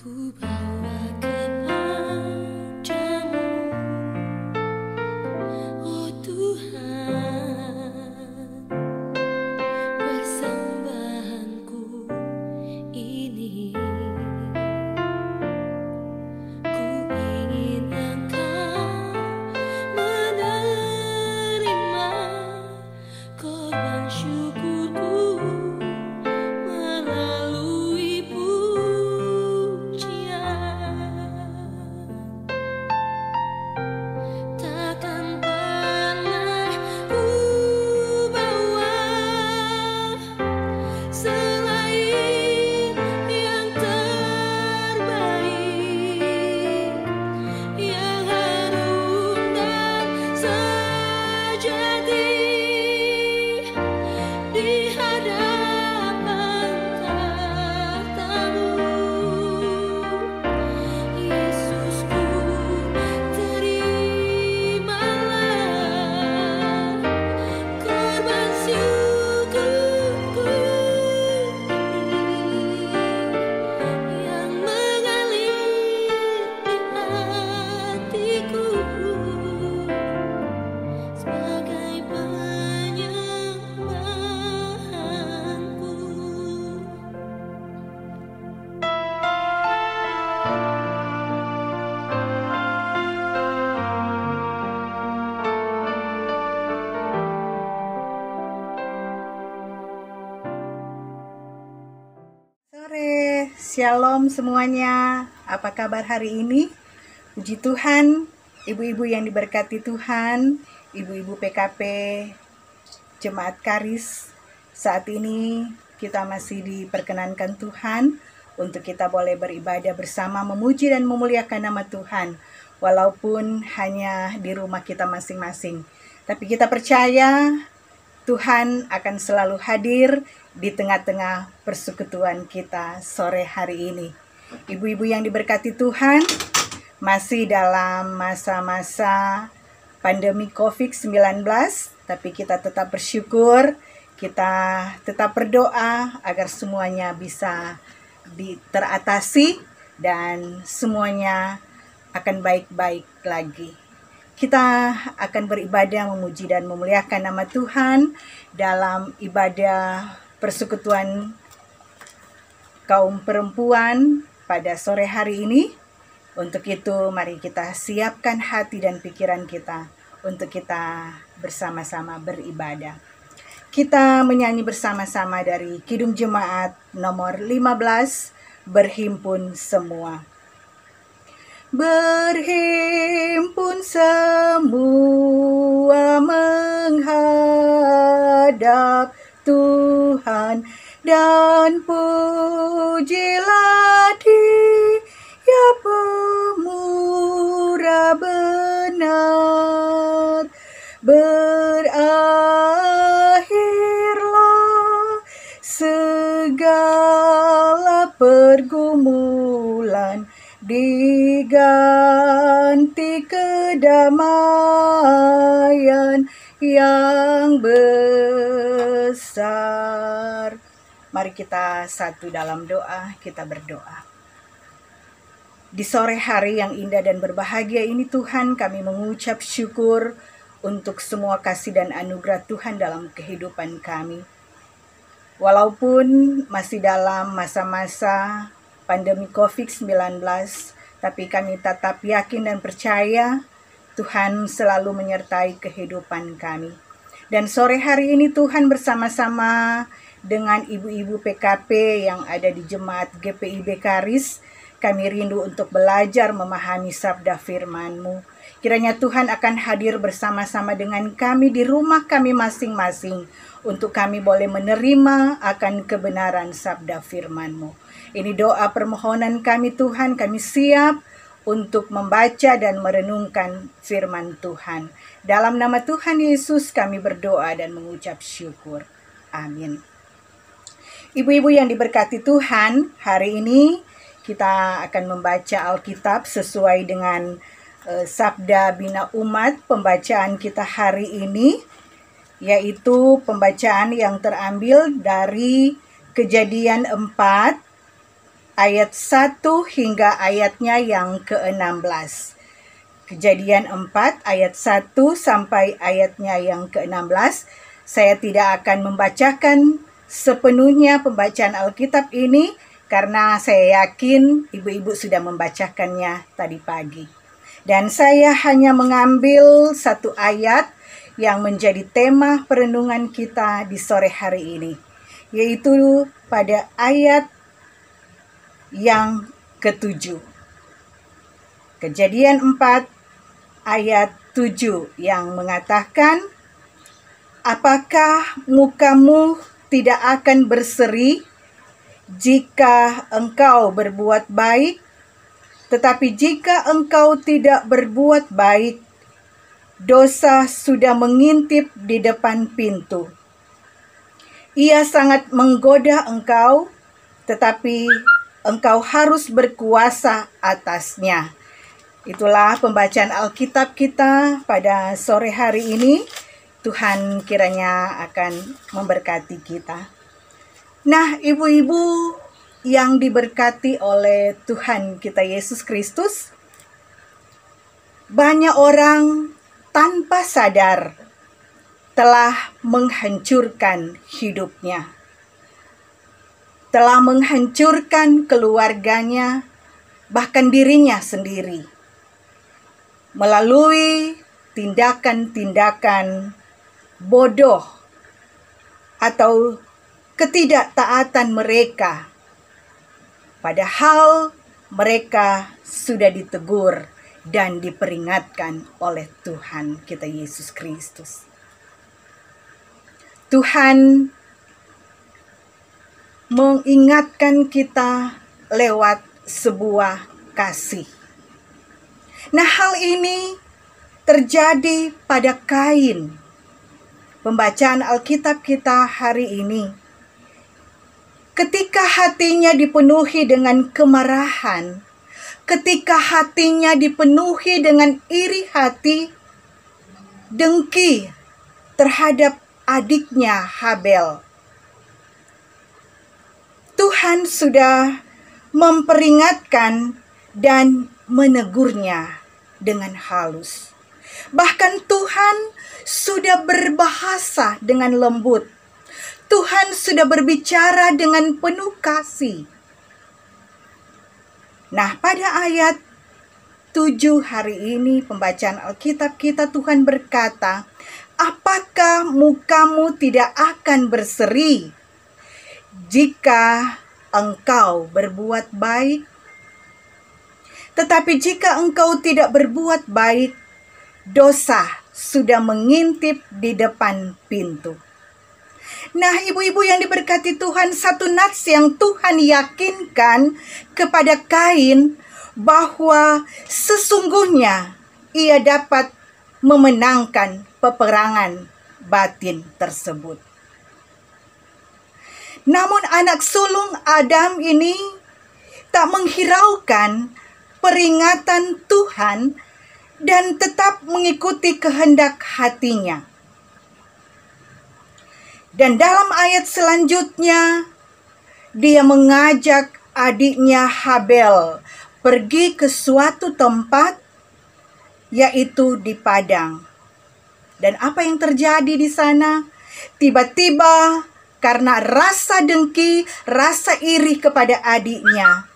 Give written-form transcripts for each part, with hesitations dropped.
Ku bawa kepadamu, oh Tuhan, persembahanku ini. Ku ingin Engkau menerima korban syukurku melalui takkan pernah ku bawa selain yang terbaik, yang harum dan sejati di hadapan tahta-Mu. Yesusku, terimalah korban syukurku yang mengalir di hatiku sebagai penyembahanku. Sore, shalom semuanya. Apa kabar hari ini? Puji Tuhan, ibu-ibu yang diberkati Tuhan, ibu-ibu PKP, Jemaat Karis. Saat ini kita masih diperkenankan Tuhan untuk kita boleh beribadah bersama, memuji dan memuliakan nama Tuhan, walaupun hanya di rumah kita masing-masing. Tapi kita percaya Tuhan akan selalu hadir di tengah-tengah persekutuan kita sore hari ini. Ibu-ibu yang diberkati Tuhan, masih dalam masa-masa pandemi COVID-19, tapi kita tetap bersyukur, kita tetap berdoa agar semuanya bisa teratasi dan semuanya akan baik-baik lagi. Kita akan beribadah, memuji dan memuliakan nama Tuhan dalam ibadah persekutuan kaum perempuan pada sore hari ini. Untuk itu mari kita siapkan hati dan pikiran kita untuk kita bersama-sama beribadah. Kita menyanyi bersama-sama dari Kidung Jemaat nomor 15, Berhimpun Semua. Berhimpun semua menghadap Tuhan, dan pujilah Dia pemurah benar. Berakhirlah segala pergumulan, diganti kedamaian yang besar. Mari kita satu dalam doa, kita berdoa. Di sore hari yang indah dan berbahagia ini Tuhan, kami mengucap syukur untuk semua kasih dan anugerah Tuhan dalam kehidupan kami. Walaupun masih dalam masa-masa pandemi COVID-19, tapi kami tetap yakin dan percaya Tuhan selalu menyertai kehidupan kami. Dan sore hari ini Tuhan bersama-sama dengan ibu-ibu PKP yang ada di Jemaat GPIB Karis, kami rindu untuk belajar memahami sabda firman-Mu. Kiranya Tuhan akan hadir bersama-sama dengan kami di rumah kami masing-masing, untuk kami boleh menerima akan kebenaran sabda firman-Mu. Ini doa permohonan kami Tuhan, kami siap untuk membaca dan merenungkan firman Tuhan. Dalam nama Tuhan Yesus kami berdoa dan mengucap syukur. Amin. Ibu-ibu yang diberkati Tuhan, hari ini kita akan membaca Alkitab sesuai dengan Sabda Bina Umat. Pembacaan kita hari ini yaitu pembacaan yang terambil dari Kejadian 4 ayat 1 hingga ayatnya yang ke-16. Kejadian 4 ayat 1 sampai ayatnya yang ke-16. Saya tidak akan membacakan sepenuhnya pembacaan Alkitab ini karena saya yakin ibu-ibu sudah membacakannya tadi pagi. Dan saya hanya mengambil satu ayat yang menjadi tema perenungan kita di sore hari ini, yaitu pada ayat yang ke-7. Kejadian 4 ayat 7 yang mengatakan, apakah mukamu tidak akan berseri jika engkau berbuat baik? Tetapi jika engkau tidak berbuat baik, dosa sudah mengintip di depan pintu. Ia sangat menggoda engkau, tetapi engkau harus berkuasa atasnya. Itulah pembacaan Alkitab kita pada sore hari ini. Tuhan kiranya akan memberkati kita. Nah, ibu-ibu yang diberkati oleh Tuhan kita Yesus Kristus, banyak orang tanpa sadar telah menghancurkan hidupnya, telah menghancurkan keluarganya, bahkan dirinya sendiri, melalui tindakan-tindakan bodoh atau ketidaktaatan mereka, padahal mereka sudah ditegur dan diperingatkan oleh Tuhan kita Yesus Kristus. Tuhan mengingatkan kita lewat sebuah kasih. Nah, hal ini terjadi pada Kain. Pembacaan Alkitab kita hari ini. Ketika hatinya dipenuhi dengan kemarahan, ketika hatinya dipenuhi dengan iri hati, dengki terhadap adiknya Habel, Tuhan sudah memperingatkan dan menegurnya dengan halus. Bahkan Tuhan sudah berbahasa dengan lembut. Tuhan sudah berbicara dengan penuh kasih. Nah, pada ayat 7 hari ini pembacaan Alkitab kita, Tuhan berkata, apakah mukamu tidak akan berseri jika engkau berbuat baik? Tetapi jika engkau tidak berbuat baik, dosa sudah mengintip di depan pintu. Nah, ibu-ibu yang diberkati Tuhan, satu nats yang Tuhan yakinkan kepada Kain bahwa sesungguhnya ia dapat memenangkan peperangan batin tersebut. Namun anak sulung Adam ini tak menghiraukan peringatan Tuhan dan tetap mengikuti kehendak hatinya. Dan dalam ayat selanjutnya, dia mengajak adiknya Habel pergi ke suatu tempat, yaitu di padang. Dan apa yang terjadi di sana? Tiba-tiba karena rasa dengki, rasa iri kepada adiknya,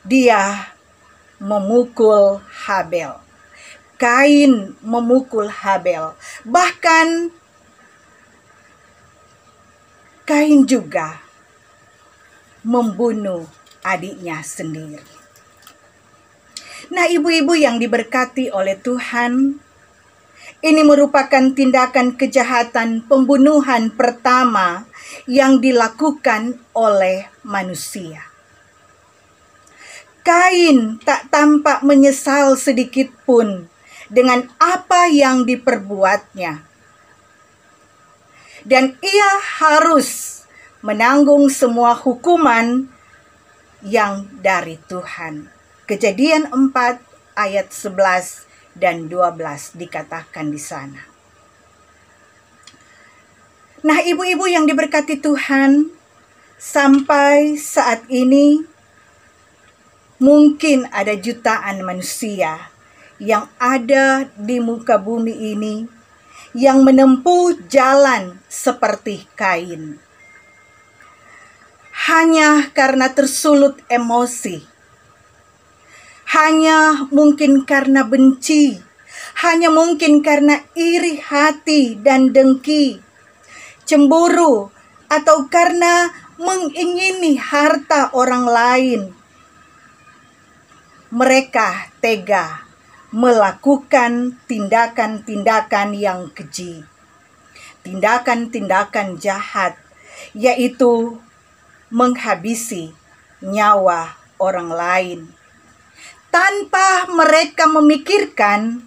dia memukul Habel. Kain memukul Habel. Bahkan Kain juga membunuh adiknya sendiri. Nah, ibu-ibu yang diberkati oleh Tuhan, ini merupakan tindakan kejahatan pembunuhan pertama yang dilakukan oleh manusia. Kain tak tampak menyesal sedikit pun dengan apa yang diperbuatnya. Dan ia harus menanggung semua hukuman yang dari Tuhan. Kejadian 4 ayat 11 dan 12 dikatakan di sana. Nah, ibu-ibu yang diberkati Tuhan, sampai saat ini mungkin ada jutaan manusia yang ada di muka bumi ini yang menempuh jalan seperti Kain. Hanya karena tersulut emosi, hanya mungkin karena benci, hanya mungkin karena iri hati dan dengki, cemburu, atau karena mengingini harta orang lain. Mereka tega melakukan tindakan-tindakan yang keji, tindakan-tindakan jahat, yaitu menghabisi nyawa orang lain, tanpa mereka memikirkan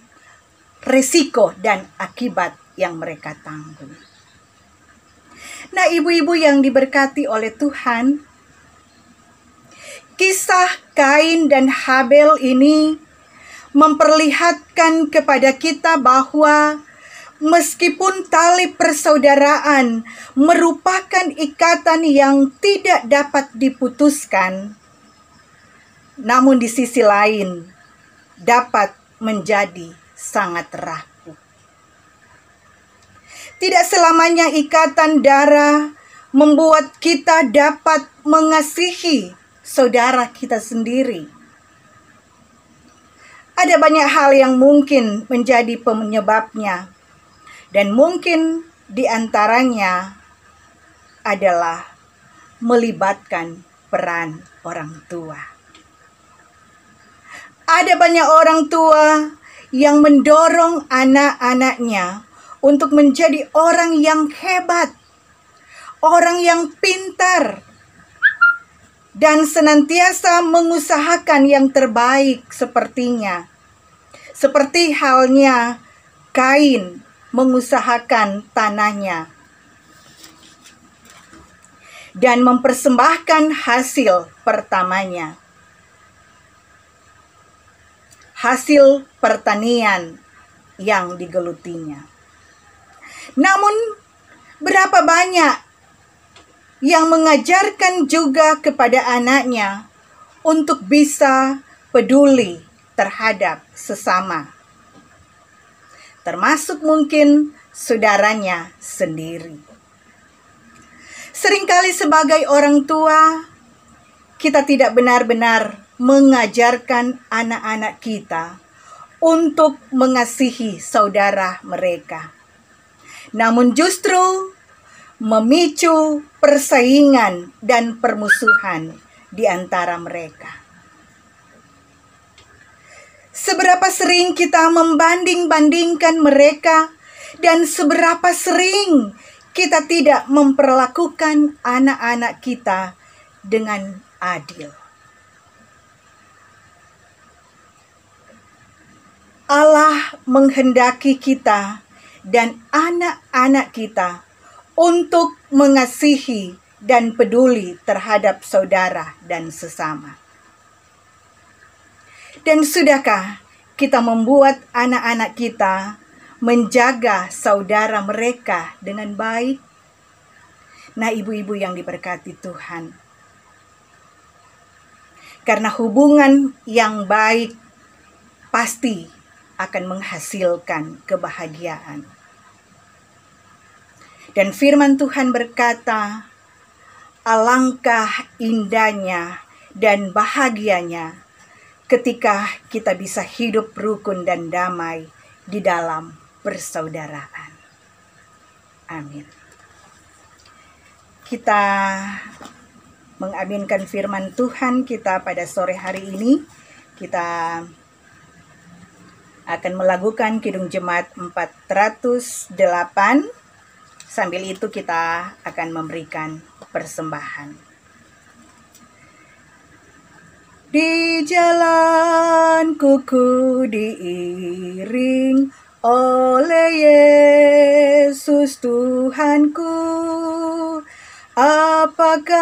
resiko dan akibat yang mereka tanggung. Nah, ibu-ibu yang diberkati oleh Tuhan, kisah Kain dan Habel ini memperlihatkan kepada kita bahwa meskipun tali persaudaraan merupakan ikatan yang tidak dapat diputuskan, namun di sisi lain dapat menjadi sangat rapuh. Tidak selamanya ikatan darah membuat kita dapat mengasihi saudara kita sendiri. Ada banyak hal yang mungkin menjadi penyebabnya, dan mungkin di antaranya adalah melibatkan peran orang tua. Ada banyak orang tua yang mendorong anak-anaknya untuk menjadi orang yang hebat, orang yang pintar, dan senantiasa mengusahakan yang terbaik sepertinya. Seperti halnya Kain mengusahakan tanahnya dan mempersembahkan hasil pertamanya. Hasil pertanian yang digelutinya. Namun, berapa banyak yang mengajarkan juga kepada anaknya untuk bisa peduli terhadap sesama, termasuk mungkin saudaranya sendiri. Seringkali sebagai orang tua, kita tidak benar-benar mengajarkan anak-anak kita untuk mengasihi saudara mereka. Namun justru memicu persaingan dan permusuhan di antara mereka. Seberapa sering kita membanding-bandingkan mereka, dan seberapa sering kita tidak memperlakukan anak-anak kita dengan adil. Allah menghendaki kita dan anak-anak kita untuk mengasihi dan peduli terhadap saudara dan sesama. Dan sudahkah kita membuat anak-anak kita menjaga saudara mereka dengan baik? Nah, ibu-ibu yang diberkati Tuhan, karena hubungan yang baik pasti akan menghasilkan kebahagiaan. Dan firman Tuhan berkata, alangkah indahnya dan bahagianya ketika kita bisa hidup rukun dan damai di dalam persaudaraan. Amin. Kita mengaminkan firman Tuhan kita pada sore hari ini. Kita akan melakukan Kidung Jemaat 408. Sambil itu kita akan memberikan persembahan. Di jalanku ku diiring oleh Yesus Tuhanku. Apakah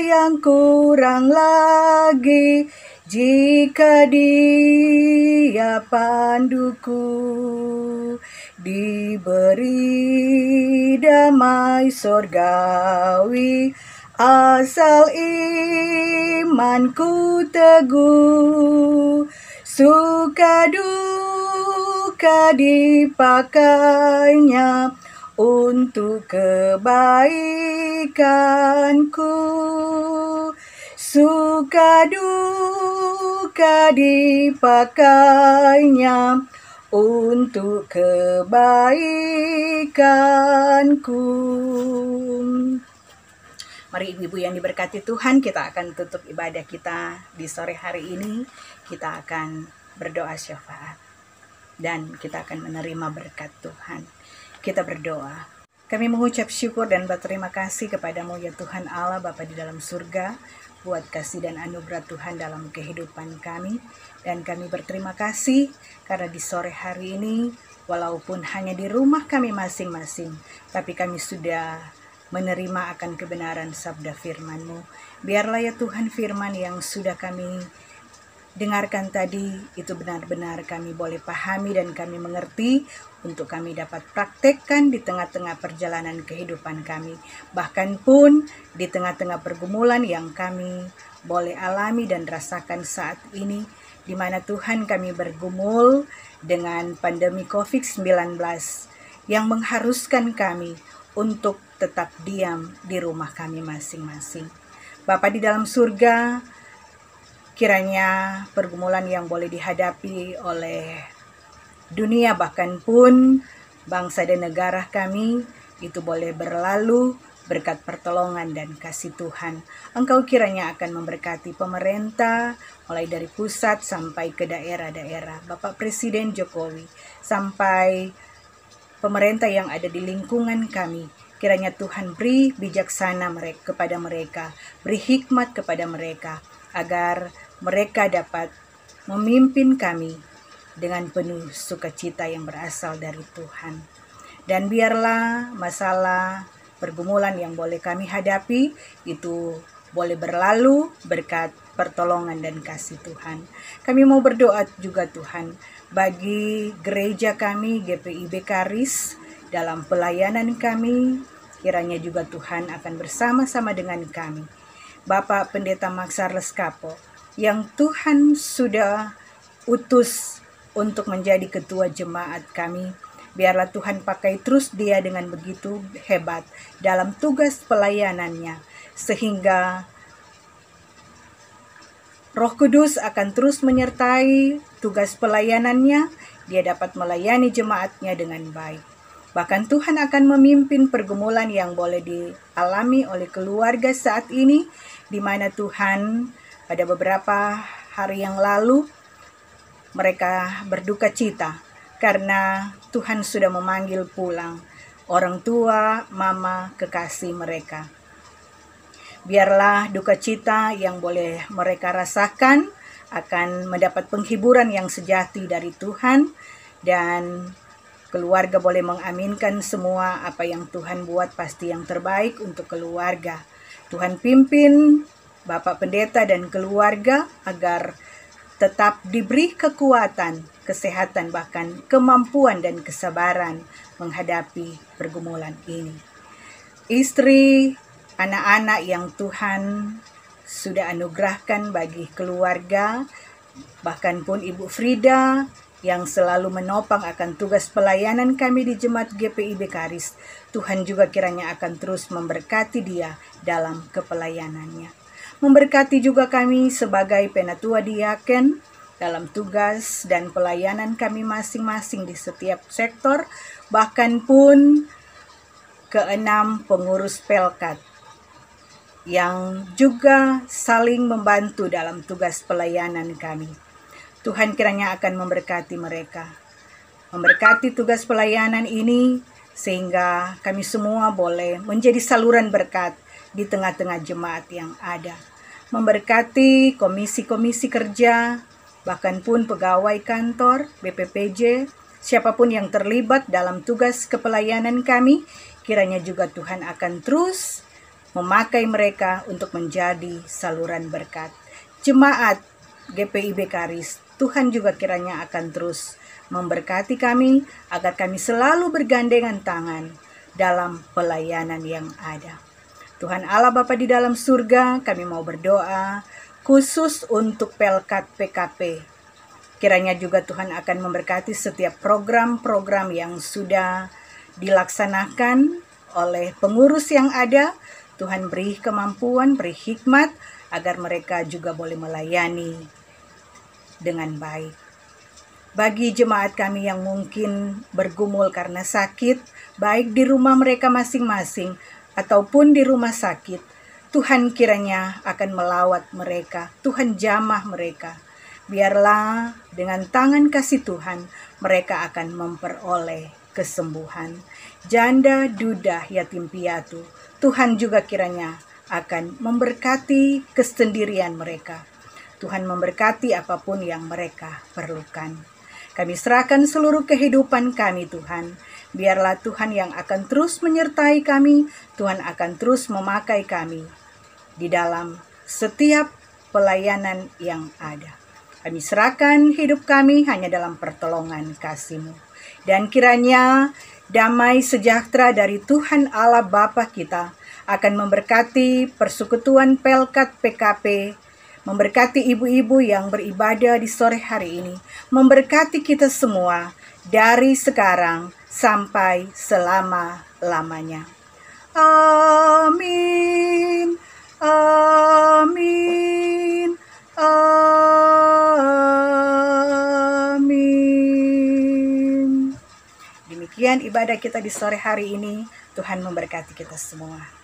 yang kurang lagi jika Dia panduku? Diberi damai sorgawi Asal imanku teguh, suka duka dipakainya untuk kebaikanku. Suka duka dipakainya untuk kebaikanku. Mari ibu-ibu yang diberkati Tuhan, kita akan tutup ibadah kita di sore hari ini. Kita akan berdoa syafaat dan kita akan menerima berkat Tuhan. Kita berdoa. Kami mengucap syukur dan berterima kasih kepadamu ya Tuhan Allah Bapa di dalam surga, buat kasih dan anugerah Tuhan dalam kehidupan kami. Dan kami berterima kasih karena di sore hari ini, walaupun hanya di rumah kami masing-masing, tapi kami sudah menerima akan kebenaran sabda firman-Mu. Biarlah ya Tuhan firman yang sudah kami dengarkan tadi, itu benar-benar kami boleh pahami dan kami mengerti, untuk kami dapat praktekkan di tengah-tengah perjalanan kehidupan kami. Bahkan pun di tengah-tengah pergumulan yang kami boleh alami dan rasakan saat ini, di mana Tuhan kami bergumul dengan pandemi COVID-19 yang mengharuskan kami untuk tetap diam di rumah kami masing-masing. Bapa di dalam surga, kiranya pergumulan yang boleh dihadapi oleh dunia bahkan pun bangsa dan negara kami itu boleh berlalu berkat pertolongan dan kasih Tuhan. Engkau kiranya akan memberkati pemerintah mulai dari pusat sampai ke daerah-daerah. Bapak Presiden Jokowi sampai pemerintah yang ada di lingkungan kami. Kiranya Tuhan beri bijaksana kepada mereka, beri hikmat kepada mereka, agar mereka dapat memimpin kami dengan penuh sukacita yang berasal dari Tuhan. Dan biarlah masalah pergumulan yang boleh kami hadapi itu boleh berlalu berkat pertolongan dan kasih Tuhan. Kami mau berdoa juga Tuhan bagi gereja kami GPIB Karis dalam pelayanan kami. Kiranya juga Tuhan akan bersama-sama dengan kami. Bapak Pendeta Maksar Leskapo yang Tuhan sudah utus untuk menjadi ketua jemaat kami. Biarlah Tuhan pakai terus dia dengan begitu hebat dalam tugas pelayanannya. Sehingga Roh Kudus akan terus menyertai tugas pelayanannya. Dia dapat melayani jemaatnya dengan baik. Bahkan Tuhan akan memimpin pergumulan yang boleh dialami oleh keluarga saat ini, di mana Tuhan pada beberapa hari yang lalu mereka berduka cita karena Tuhan sudah memanggil pulang orang tua, mama, kekasih mereka. Biarlah duka cita yang boleh mereka rasakan akan mendapat penghiburan yang sejati dari Tuhan, dan keluarga boleh mengaminkan semua apa yang Tuhan buat pasti yang terbaik untuk keluarga. Tuhan pimpin Bapak Pendeta dan keluarga agar tetap diberi kekuatan, kesehatan, bahkan kemampuan dan kesabaran menghadapi pergumulan ini. Istri, anak-anak yang Tuhan sudah anugerahkan bagi keluarga, bahkan pun Ibu Frida yang selalu menopang akan tugas pelayanan kami di Jemaat GPIB Karis. Tuhan juga kiranya akan terus memberkati dia dalam kepelayanannya. Memberkati juga kami sebagai penatua diaken dalam tugas dan pelayanan kami masing-masing di setiap sektor, bahkan pun keenam pengurus Pelkat yang juga saling membantu dalam tugas pelayanan kami. Tuhan kiranya akan memberkati mereka, memberkati tugas pelayanan ini, sehingga kami semua boleh menjadi saluran berkat di tengah-tengah jemaat yang ada. Memberkati komisi-komisi kerja, bahkan pun pegawai kantor, BPPJ, siapapun yang terlibat dalam tugas kepelayanan kami, kiranya juga Tuhan akan terus memakai mereka untuk menjadi saluran berkat. Jemaat GPIB Karis, Tuhan juga kiranya akan terus memberkati kami agar kami selalu bergandengan tangan dalam pelayanan yang ada. Tuhan Allah Bapa di dalam surga, kami mau berdoa khusus untuk Pelkat PKP. Kiranya juga Tuhan akan memberkati setiap program-program yang sudah dilaksanakan oleh pengurus yang ada. Tuhan beri kemampuan, beri hikmat agar mereka juga boleh melayani dengan baik. Bagi jemaat kami yang mungkin bergumul karena sakit, baik di rumah mereka masing-masing ataupun di rumah sakit, Tuhan kiranya akan melawat mereka, Tuhan jamah mereka. Biarlah dengan tangan kasih Tuhan, mereka akan memperoleh kesembuhan. Janda, duda, yatim piatu, Tuhan juga kiranya akan memberkati kesendirian mereka. Tuhan memberkati apapun yang mereka perlukan. Kami serahkan seluruh kehidupan kami, Tuhan. Biarlah Tuhan yang akan terus menyertai kami, Tuhan akan terus memakai kami di dalam setiap pelayanan yang ada. Kami serahkan hidup kami hanya dalam pertolongan kasih-Mu. Dan kiranya damai sejahtera dari Tuhan Allah Bapa kita akan memberkati persekutuan Pelkat PKP, memberkati ibu-ibu yang beribadah di sore hari ini, memberkati kita semua dari sekarang sampai selama-lamanya. Amin. Amin. Amin. Demikian ibadah kita di sore hari ini. Tuhan memberkati kita semua.